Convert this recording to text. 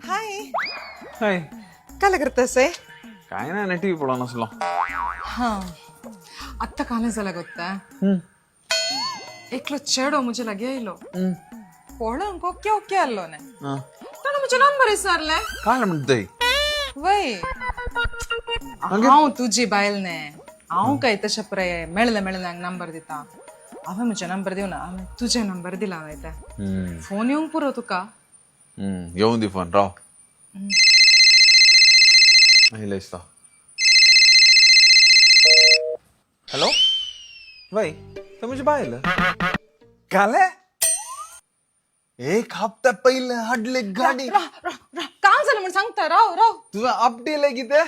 हाय हाय. काय करतस आहे काय नाही ना टीव्ही पडा नसलो. हा ಅತ್ತ ಕಾಲೇಜಲ್ಲ ಗೊತ್ತಾ ಏಕ್ಲೋ ಚೆಡೋ ಮುಜೆ ಲಗೆ ಇಲ್ಲೋ ಪೋಳ ಕೊಕ್ಕೆ ಓಕೆ ಅಲ್ಲೋನೆ ತಣ ಮುಜೆ ನಂಬರ್ ಇಸಾರ್ಲೆ काय म्हणतय वय हांव तुझी बायलने हांव काय तशा प्रय मेळले मेळले हंग नंबर दिता हांवें म्हजे नंबर दिवना हांवें तुझे नंबर दिला हांवें फोन येवंक पुरो तुका येऊन दे फोन राव दिसता. हॅलो वय तर म्हणजे पाहिलं काले एक हप्ता पहिले हडले गाडी काम झालं म्हणून सांगता राव राव तुझा अपडेल आहे की ते